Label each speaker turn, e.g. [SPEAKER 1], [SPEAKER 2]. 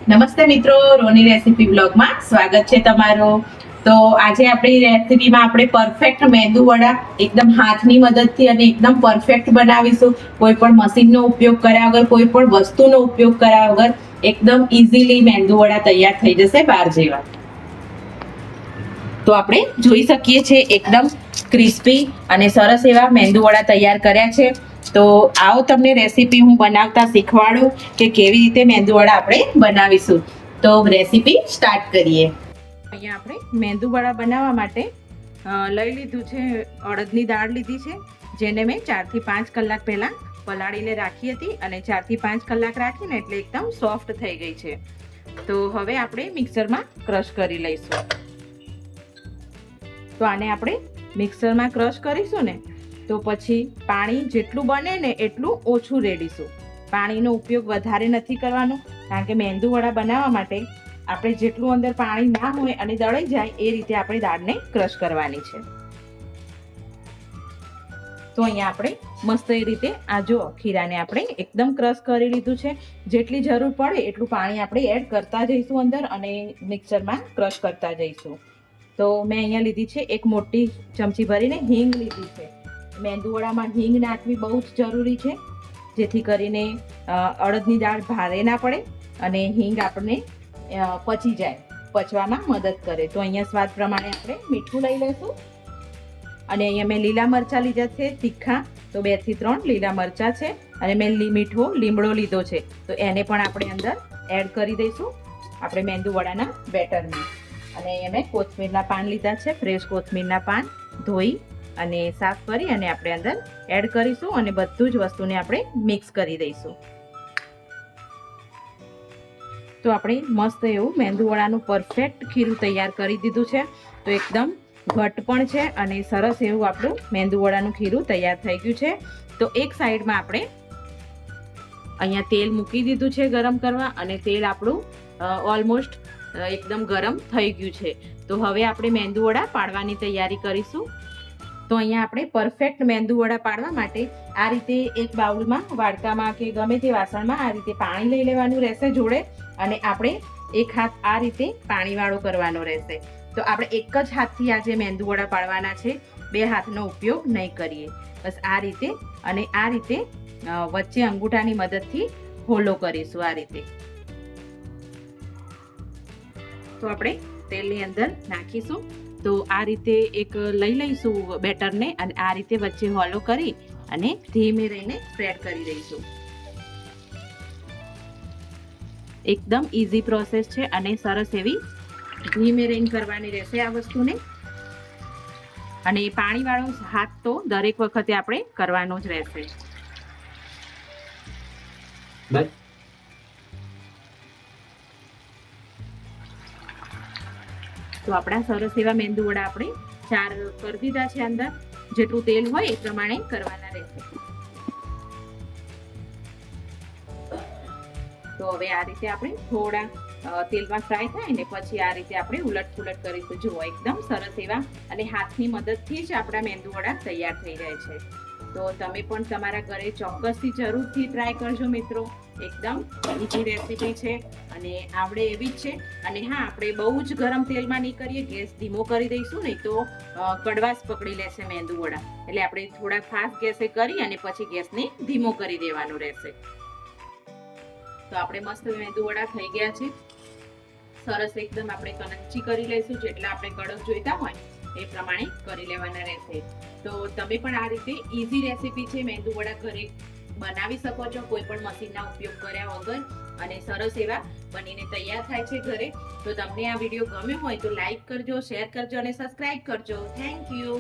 [SPEAKER 1] નમસ્તે મિત્રો, રોની રેસીપી બ્લોગમાં સ્વાગત છે તમારું. તો આજે આપણી રેસીપીમાં આપણે પરફેક્ટ મેંદુ વડા એકદમ હાથની મદદથી અને એકદમ પરફેક્ટ બનાવીશું. કોઈ પણ મશીનનો ઉપયોગ કર્યા વગર, કોઈ પણ વસ્તુનો ઉપયોગ કર્યા વગર એકદમ ઇઝીલી મેંદુ વડા તૈયાર થઈ જશે બાર જેવા. તો આપણે જોઈ શકીએ છીએ એકદમ ક્રિસ્પી અને સરસ એવા મેંદુ વડા તૈયાર કર્યા છે. તો આવો તમને રેસીપી હું બનાવતા શીખવાડું કે કેવી રીતે મેંદુ વડા આપણે બનાવીશું. તો રેસીપી સ્ટાર્ટ કરીએ. અહીંયા આપણે મેંદુ વડા બનાવવા માટે લઈ લીધું છે, અડદની દાળ લીધી છે, જેને મેં 4 થી 5 કલાક પહેલાં પલાળીને રાખી હતી અને 4 થી 5 કલાક રાખીને એટલે એકદમ સોફ્ટ થઈ ગઈ છે. તો હવે આપણે મિક્સરમાં ક્રશ કરી લઈશું. તો આને આપણે મિક્સરમાં ક્રશ કરીશું ને તો પછી પાણી જેટલું બને ને એટલું ઓછું રેડીશું. પાણીનો ઉપયોગ વધારે નથી કરવાનો, કારણ કે મેંદુ વડા બનાવવા માટે આપણે જેટલું અંદર પાણી ના હોય અને દળાઈ જાય એ રીતે આપણે દાળને ક્રશ કરવાની છે. તો અહીંયા આપણે મસ્ત એ રીતે આ જો ખીરાને આપણે એકદમ ક્રશ કરી લીધું છે. જેટલી જરૂર પડે એટલું પાણી આપણે એડ કરતા જઈશું અંદર અને મિક્સરમાં ક્રશ કરતા જઈશું. તો મેં અહીંયા લીધી છે એક મોટી ચમચી ભરીને હિંગ લીધી છે. મેંદુ વડામાં હિંગ નાખવી બહુ જ જરૂરી છે, જેથી કરીને અડદની દાળ ભારે ના પડે અને હિંગ આપણને પચી જાય, પચવામાં મદદ કરે. તો અહીંયા સ્વાદ પ્રમાણે આપણે મીઠું લઈ લઈશું અને અહીંયા મેં લીલા મરચાં લીધા છે તીખા, તો 2 થી 3 લીલા મરચાં છે અને મેં મીઠો લીમડો લીધો છે, તો એને પણ આપણે અંદર એડ કરી દઈશું આપણે મેંદુ વડાના બેટરમાં. અને અહીંયા મેં કોથમીરના પાન લીધા છે, ફ્રેશ કોથમીરના પાન ધોઈ અને સાફ કરી અને આપણે અંદર એડ કરીશું અને બધું જ વસ્તુને આપણે મિક્સ કરી દઈશું. તો આપણે મસ્ત એવું મેંદુ વડાનું પરફેક્ટ ખીરું તૈયાર કરી દીધું છે. તો એકદમ ઘટ પણ છે અને સરસ એવું આપણું મેંદુ વડાનું ખીરું તૈયાર થઈ ગયું છે. તો એક સાઈડમાં આપણે અહીંયા તેલ મૂકી દીધું છે ગરમ કરવા અને તેલ આપણું ઓલમોસ્ટ એકદમ ગરમ થઈ ગયું છે. તો હવે આપણે મેંદુ વડા પાડવાની તૈયારી કરીશું. તો અહીંયા આપણે પરફેક્ટ મેંદુ વડા પાડવા માટે આ રીતે એક બાઉલમાં, વાડકામાં કે ગમે તે વાસણમાં આ રીતે પાણી લઈ લેવાનું રહેશે જોડે, અને આપણે એક હાથ આ રીતે પાણીવાળો કરવાનો રહેશે. તો આપણે એક જ હાથથી આજે મેંદુ વડા પાડવાના છે, 2 હાથનો ઉપયોગ નહીં કરીએ. બસ આ રીતે અને આ રીતે વચ્ચે અંગૂઠાની મદદથી હોલો કરીશું આ રીતે. તો આપણે તેલની અંદર નાખીશું. તો આ રીતે એક લઈ લઈશું બેટરને અને આ રીતે વચ્ચે હોલો કરી અને ધીમે રહીને સ્પ્રેડ કરી દઈશું. એકદમ ઇઝી પ્રોસેસ છે અને સરસ એવી ધીમે રહીને કરવાની રહેશે આ વસ્તુને. અને પાણીવાળો હાથ તો દરેક વખતે આપણે કરવાનો જ રહેશે. તો આપણા સરસ એવા મેંદુ વડા આપણે 4 કરી દીધા છે. અંદર જેટલું તેલ હોય એ પ્રમાણે કરવાના રહેશે. તો હવે આ રીતે આપણે થોડા તેલમાં ફ્રાય થાય ને પછી આ રીતે આપણે ઉલટ પુલટ કરીશું. જુઓ એકદમ સરસ એવા અને હાથની મદદથી જ આપણા મેંદુ વડા તૈયાર થઈ જાય છે. તો તમે પણ તમારા ઘરે ચોક્કસથી જરૂરથી ટ્રાય કરજો મિત્રો. એકદમ ઇઝી રેસીપી છે અને આવડે એવી જ છે. અને હા, આપણે બહુ જ ગરમ તેલમાં નહીં કરીએ, ગેસ ધીમો કરી દઈશું, નહીં તો કડવાશ પકડી લેશે મેંદુ વડા. એટલે આપણે થોડા ફાસ્ટ ગેસે કરી અને પછી ગેસને ધીમો કરી દેવાનું રહેશે. તો આપણે મસ્ત મેંદુ વડા થઈ ગયા છે. સરસ એકદમ આપણે કનચી કરી લઈશું, જેટલા આપણે કડક જોઈતા હોય એ પ્રમાણે કરી લેવાના રહેશે. તો તમે પણ આ રીતે ઇઝી રેસીપી છે, મેંદુ વડા ઘરે બનાવી શકો છો કોઈ પણ મશીનના ઉપયોગ કર્યા વગર, અને સરસ એવા બનીને તૈયાર થાય છે ઘરે. તો તમને આ વિડીયો ગમ્યો હોય તો લાઈક કરજો, શેર કરજો અને સબસ્ક્રાઇબ કરજો. Thank you.